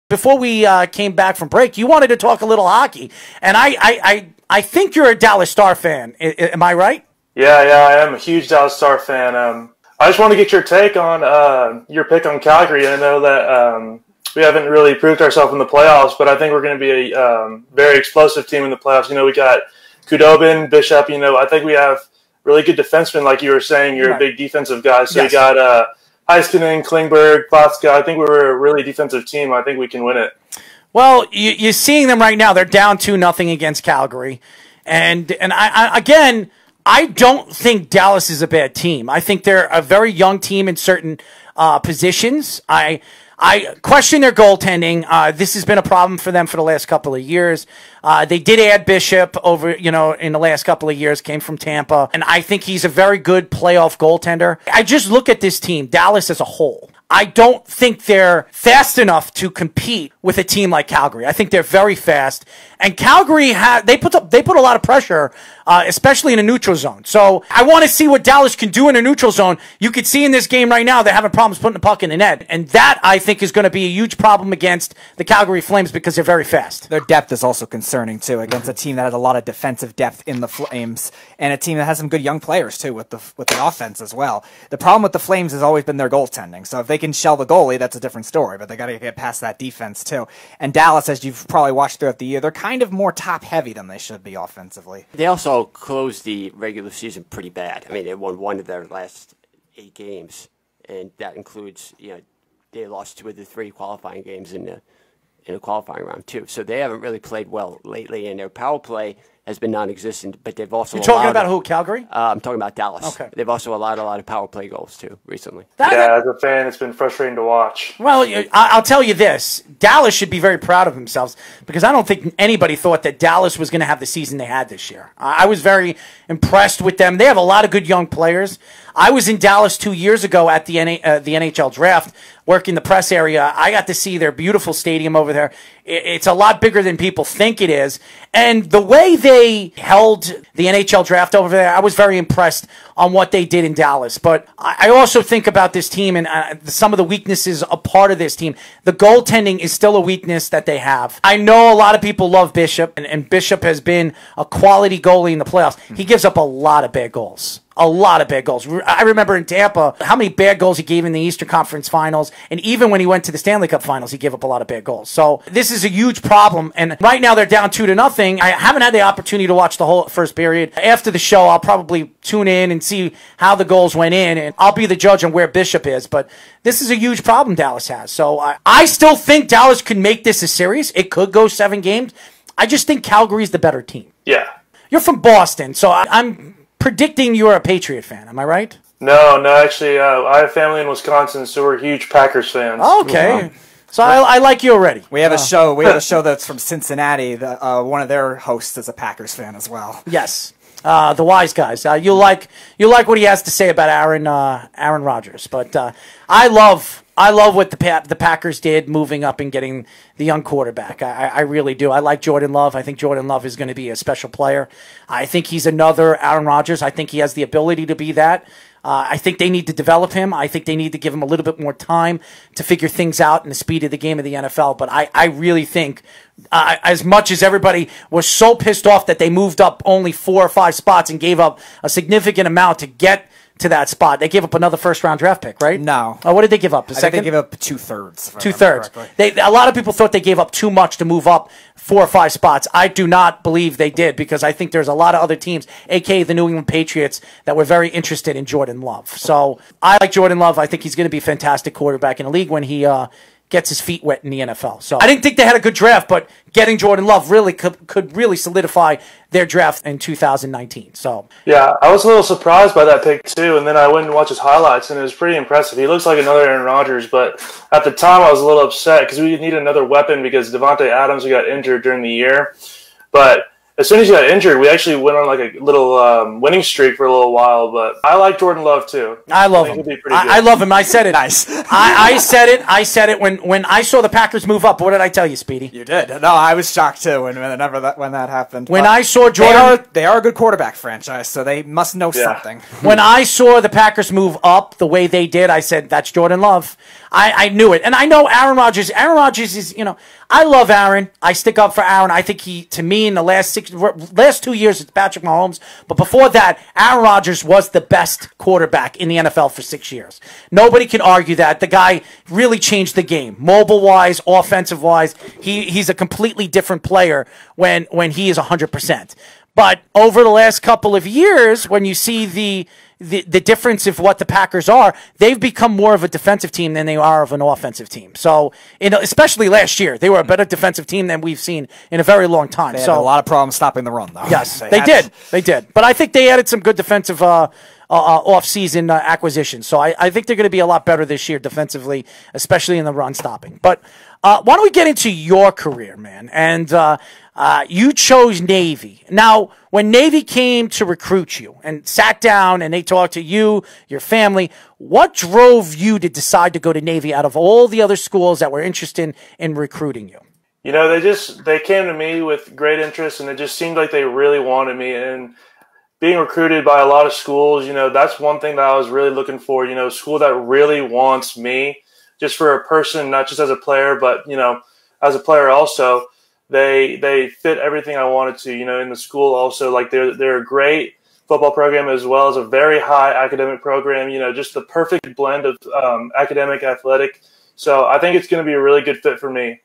Before we came back from break, you wanted to talk a little hockey, and I think you're a Dallas Star fan. Am I right? Yeah, I am a huge Dallas Star fan. I just want to get your take on your pick on Calgary. I know that we haven't really proved ourselves in the playoffs, but I think we're going to be a very explosive team in the playoffs. You know, we got Khudobin, Bishop. You know, I think we have really good defensemen, like you were saying. You're a big defensive guy, so you got Heiskanen, Klingberg, Botska. I think we're a really defensive team. I think we can win it. Well, you're seeing them right now. They're down 2-0 against Calgary, and I don't think Dallas is a bad team. I think they're a very young team in certain positions. I question their goaltending. This has been a problem for them for the last couple of years. They did add Bishop over, in the last couple of years, came from Tampa, and I think he's a very good playoff goaltender. I just look at this team, Dallas as a whole. I don't think they're fast enough to compete with a team like Calgary. I think they're very fast, and Calgary they put a lot of pressure, especially in a neutral zone. So I want to see what Dallas can do in a neutral zone. You could see in this game right now they're having problems putting the puck in the net, and that I think is going to be a huge problem against the Calgary Flames because they're very fast. Their depth is also concerning too against a team that has a lot of defensive depth in the Flames, and a team that has some good young players too with the offense as well. The problem with the Flames has always been their goaltending. So if they can shell the goalie, that's a different story, but they got to get past that defense too. And Dallas, as you've probably watched throughout the year, they're kind of more top-heavy than they should be offensively. They also closed the regular season pretty bad. I mean, they won one of their last 8 games, and that includes, they lost 2 of the 3 qualifying games in the qualifying round too. So they haven't really played well lately, and their power play has been non-existent, but they've also You're talking about who, Calgary? I'm talking about Dallas. Okay. They've also allowed a lot of power play goals, too, recently. Yeah, as a fan, it's been frustrating to watch. Well, I'll tell you this. Dallas should be very proud of themselves because I don't think anybody thought that Dallas was going to have the season they had this year. I was very impressed with them. They have a lot of good young players. I was in Dallas 2 years ago at the NHL draft, working the press area. I got to see their beautiful stadium over there. It's a lot bigger than people think it is. And the way they held the NHL draft over there, I was very impressed on what they did in Dallas. But I also think about this team and some of the weaknesses a part of this team. The goaltending is still a weakness that they have. I know a lot of people love Bishop, and Bishop has been a quality goalie in the playoffs. He gives up a lot of bad goals. A lot of bad goals. I remember in Tampa how many bad goals he gave in the Eastern Conference Finals, and even when he went to the Stanley Cup Finals, he gave up a lot of bad goals. So this is a huge problem, and right now they're down 2-0. I haven't had the opportunity to watch the whole first period. After the show, I'll probably tune in and see how the goals went in, and I'll be the judge on where Bishop is, but this is a huge problem Dallas has. So I still think Dallas could make this a series. It could go 7 games. I just think Calgary's the better team. Yeah. You're from Boston, so I'm predicting you're a Patriot fan. Am I right? No, actually, I have family in Wisconsin, so we're huge Packers fans. Okay. So I like you already. We have a show. We have a show that's from Cincinnati. One of their hosts is a Packers fan as well. Yes. The wise guys. You like what he has to say about Aaron Rodgers. But I love what the Packers did, moving up and getting the young quarterback. I really do. I like Jordan Love. I think Jordan Love is going to be a special player. I think he's another Aaron Rodgers. I think he has the ability to be that. I think they need to develop him. I think they need to give him a little bit more time to figure things out in the speed of the game of the NFL. But I really think, as much as everybody was so pissed off that they moved up only 4 or 5 spots and gave up a significant amount to get to that spot, they gave up another first-round draft pick, right? No. Oh, what did they give up? I think they gave up 2/3. 2/3. A lot of people thought they gave up too much to move up 4 or 5 spots. I do not believe they did because I think there's a lot of other teams, a.k.a. the New England Patriots, that were very interested in Jordan Love. So I like Jordan Love. I think he's going to be a fantastic quarterback in the league when he gets his feet wet in the NFL. So I didn't think they had a good draft, but getting Jordan Love really could really solidify their draft in 2019. So yeah, I was a little surprised by that pick too, and then I went and watched his highlights, and it was pretty impressive. He looks like another Aaron Rodgers, but at the time I was a little upset because we need another weapon because Devontae Adams got injured during the year. But as soon as he got injured, we actually went on like a little winning streak for a little while. But I like Jordan Love too. I love him. I love him. I said it. Nice. I said it. I said it when I saw the Packers move up. What did I tell you, Speedy? You did. No, I was shocked too when that happened. When I saw Jordan, they are a good quarterback franchise, so they must know something. When I saw the Packers move up the way they did, I said that's Jordan Love. I knew it, and I know Aaron Rodgers. Aaron Rodgers is, I love Aaron. I stick up for Aaron. I think he, to me, in the last 2 years, it's Patrick Mahomes. But before that, Aaron Rodgers was the best quarterback in the NFL for 6 years. Nobody can argue that. The guy really changed the game, mobile-wise, offensive-wise. He's a completely different player when he is 100%. But over the last couple of years, when you see the difference of what the Packers are, they've become more of a defensive team than they are of an offensive team. So, especially last year, they were a better defensive team than we've seen in a very long time. They had a lot of problems stopping the run, though. Yes, they did. They did. But I think they added some good defensive off-season acquisitions. So I think they're going to be a lot better this year defensively, especially in the run stopping. But why don't we get into your career, man? And you chose Navy. Now, when Navy came to recruit you and sat down and they talked to you, your family, what drove you to decide to go to Navy out of all the other schools that were interested in recruiting you? They came to me with great interest, and it just seemed like they really wanted me. And being recruited by a lot of schools, that's one thing that I was really looking for, a school that really wants me just for a person, not just as a player, but, as a player also. They fit everything I wanted to, in the school also. Like they're a great football program as well as a very high academic program, just the perfect blend of academic, athletic. So I think it's going to be a really good fit for me.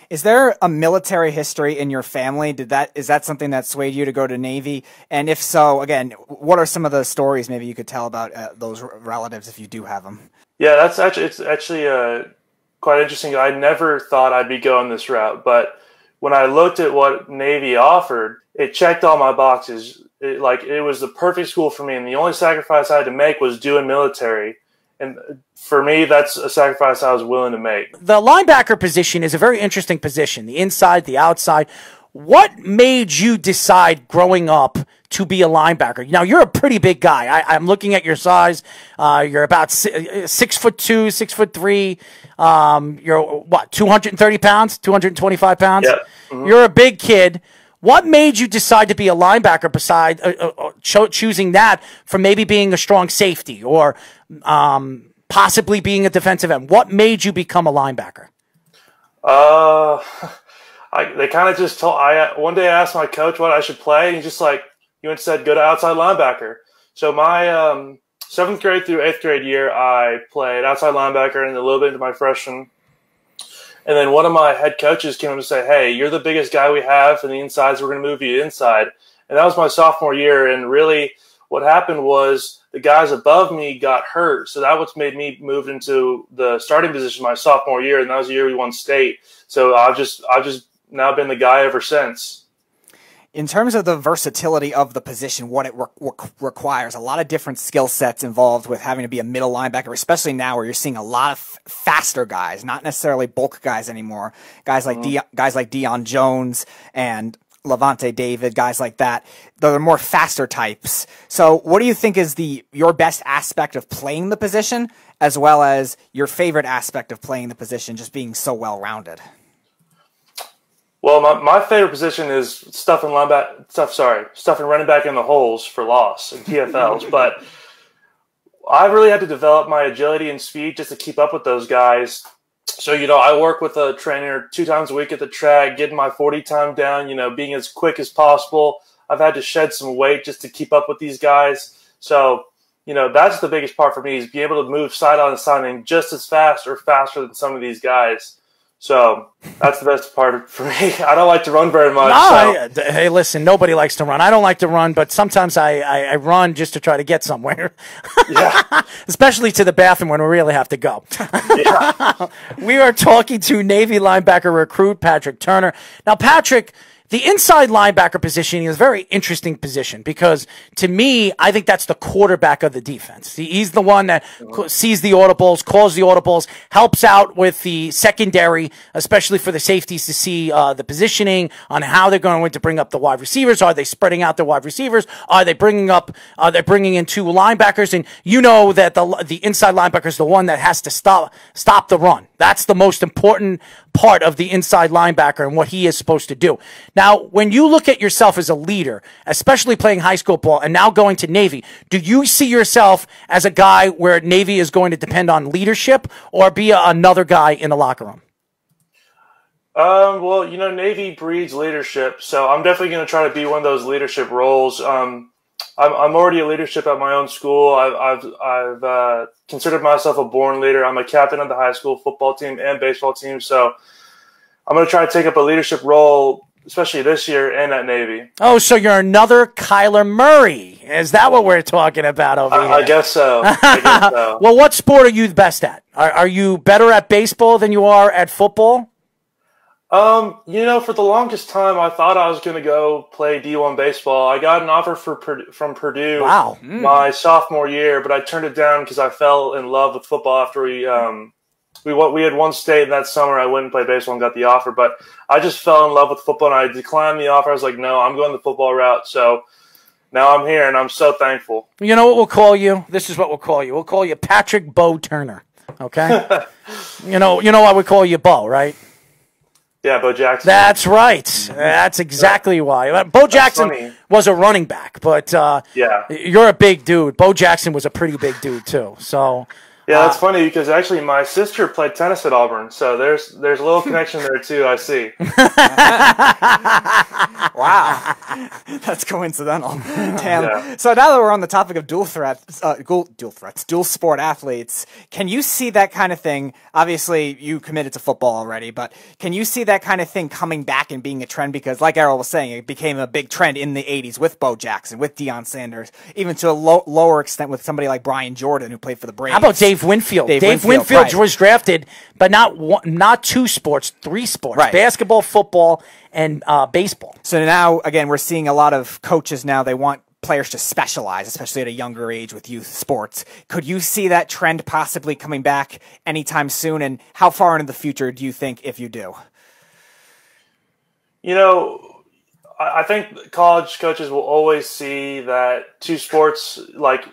Is there a military history in your family? Is that something that swayed you to go to Navy? And if so, again, what are some of the stories maybe you could tell about those relatives if you do have them? Yeah, it's actually quite interesting. I never thought I'd be going this route, but when I looked at what Navy offered, it checked all my boxes. It was the perfect school for me, and the only sacrifice I had to make was doing military. And for me, that's a sacrifice I was willing to make. The linebacker position is a very interesting position, the inside, the outside. What made you decide growing up to be a linebacker? Now, you're a pretty big guy. I'm looking at your size. You're about 6'2", 6'3". You're what, 230 pounds, 225 pounds? Yeah. Mm-hmm. You're a big kid. What made you decide to be a linebacker besides choosing that from maybe being a strong safety or possibly being a defensive end? What made you become a linebacker? They kind of just told. One day I asked my coach what I should play, and he's just like, "You went and said go to outside linebacker." So my 7th grade through 8th grade year, I played outside linebacker and a little bit into my freshman. And then one of my head coaches came up and said, "Hey, you're the biggest guy we have in the inside, so we're going to move you inside." And that was my sophomore year. And really, what happened was the guys above me got hurt, so that was made me move into the starting position my sophomore year, and that was the year we won state. So I've just now been the guy ever since. In terms of the versatility of the position, what it requires, a lot of different skill sets involved with having to be a middle linebacker, especially now where you're seeing a lot of faster guys, not necessarily bulk guys anymore. Guys like Deion Jones and Levante David, guys like that. They're more faster types. So what do you think is your best aspect of playing the position, as well as your favorite aspect of playing the position, just being so well-rounded? Well, my favorite position is stuffing running back in the holes for loss and TFLs. But I really had to develop my agility and speed just to keep up with those guys. So, I work with a trainer 2 times a week at the track, getting my 40 time down, being as quick as possible. I've had to shed some weight just to keep up with these guys. So, that's the biggest part for me is being able to move side on side and just as fast or faster than some of these guys. So that's the best part for me. I don't like to run very much. Hey, listen, nobody likes to run. I don't like to run, but sometimes I run just to try to get somewhere. Yeah. Especially to the bathroom when we really have to go. Yeah. We are talking to Navy linebacker recruit Patrick Turner. Now, Patrick, The inside linebacker position is a very interesting position because, to me, I think that's the quarterback of the defense. He's the one that sees the audibles, calls the audibles, helps out with the secondary, especially for the safeties to see the positioning on how they're going to bring up the wide receivers. Are they spreading out the wide receivers? Are they bringing in two linebackers? And you know that the inside linebacker is the one that has to stop the run. That's the most important part of the inside linebacker and what he is supposed to do. Now, when you look at yourself as a leader, especially playing high school ball and now going to Navy, do you see yourself as a guy where Navy is going to depend on leadership or be another guy in the locker room? Well, Navy breeds leadership, so I'm definitely going to try to be one of those leadership roles. I'm already a leadership at my own school. I've considered myself a born leader. I'm a captain of the high school football team and baseball team, so I'm going to try to take up a leadership role, especially this year and at Navy. Oh, so you're another Kyler Murray. Is that what we're talking about over here? I guess so. Well, what sport are you the best at? Are you better at baseball than you are at football? For the longest time, I thought I was going to go play D1 baseball. I got an offer from Purdue my sophomore year, but I turned it down because I fell in love with football after we had won state that summer. I went and played baseball and got the offer, but I just fell in love with football and I declined the offer. I was like, no, I'm going the football route. So now I'm here and I'm so thankful. You know what we'll call you? This is what we'll call you. We'll call you Patrick Bo Turner. Okay? you know why we call you Bo, right? Yeah, Bo Jackson. That's right. That's exactly why. Bo Jackson was a running back, but you're a big dude. Bo Jackson was a pretty big dude too. So yeah, that's funny because actually my sister played tennis at Auburn, so there's a little connection there too. I see. Wow, that's coincidental. Damn. Yeah. So now that we're on the topic of dual sport athletes, can you see that kind of thing? Obviously, you committed to football already, but can you see that kind of thing coming back and being a trend? Because, like Errol was saying, it became a big trend in the '80s with Bo Jackson, with Deion Sanders, even to a lower extent with somebody like Brian Jordan, who played for the Braves. How about Dave Winfield? Dave Winfield was drafted, but not two sports, three sports: basketball, football, and baseball. So now, again, we're seeing a lot of coaches now. They want players to specialize, especially at a younger age with youth sports. Could you see that trend possibly coming back anytime soon? And how far into the future do you think if you do? I think college coaches will always see that two sports, like,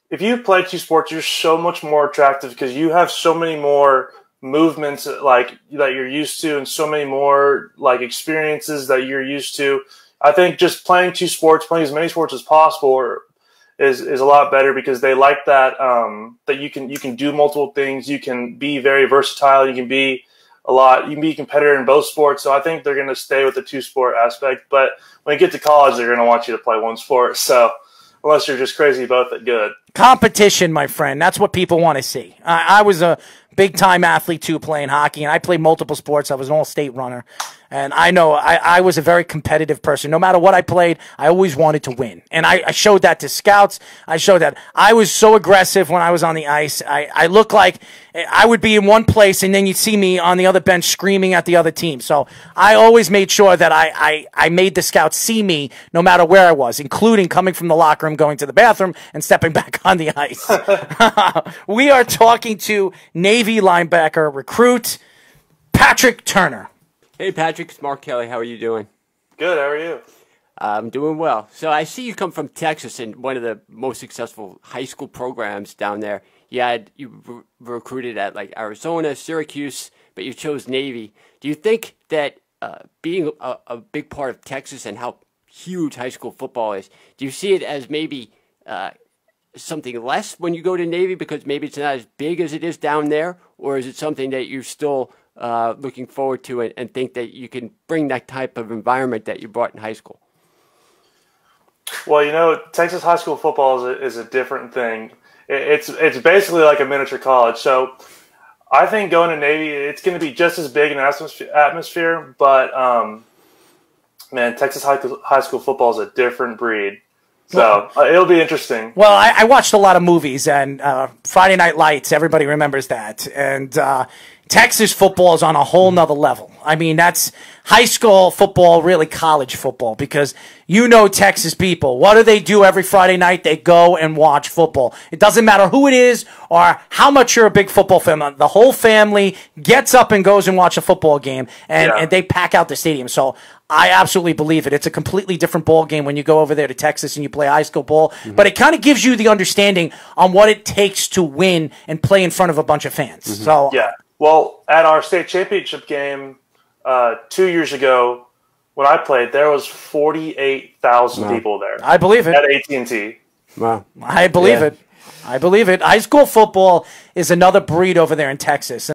if you play two sports, you're so much more attractive because you have so many more movements like that you're used to and so many more like experiences that you're used to. I think just playing two sports, playing as many sports as possible is a lot better because they like that that you can do multiple things, you can be very versatile, you can be a competitor in both sports. So I think they're going to stay with the two sport aspect, but when you get to college, they're going to want you to play one sport. So unless you're just crazy both at good. Competition, my friend. That's what people want to see. I was a big-time athlete, too, playing hockey, and I played multiple sports. I was an all-state runner. And I know I was a very competitive person. No matter what I played, I always wanted to win. And I showed that to scouts. I showed that. I was so aggressive when I was on the ice. I looked like I would be in one place, and then you'd see me on the other bench screaming at the other team. So I always made sure that I made the scouts see me no matter where I was, including coming from the locker room, going to the bathroom, and stepping back on the ice. We are talking to Navy linebacker recruit Patrick Turner. Hey, Patrick, it's Mark Kelly. How are you doing? Good. How are you? I'm doing well. So I see you come from Texas and one of the most successful high school programs down there. You were recruited at like Arizona, Syracuse, but you chose Navy. Do you think that being a big part of Texas and how huge high school football is, do you see it as maybe something less when you go to Navy because maybe it's not as big as it is down there, or is it something that you're still looking forward to and think that you can bring that type of environment that you brought in high school? Well, Texas high school football is a different thing. It's basically like a miniature college. So I think going to Navy, it's going to be just as big an atmosphere, but man, Texas high school football is a different breed. So it'll be interesting. Well, I watched a lot of movies, and Friday Night Lights, everybody remembers that. And Texas football is on a whole nother level. I mean, that's high school football, really college football, because you know Texas people. What do they do every Friday night? They go and watch football. It doesn't matter who it is or how much you're a big football fan. The whole family gets up and goes and watch a football game, and they pack out the stadium. So I absolutely believe it. It's a completely different ball game when you go over there to Texas and you play high school ball. Mm-hmm. But it kind of gives you the understanding on what it takes to win and play in front of a bunch of fans. Mm-hmm. So yeah. Well, at our state championship game 2 years ago, when I played, there was 48,000 people there. I believe it. At AT&T. Wow. I believe it. I believe it. High school football is another breed over there in Texas.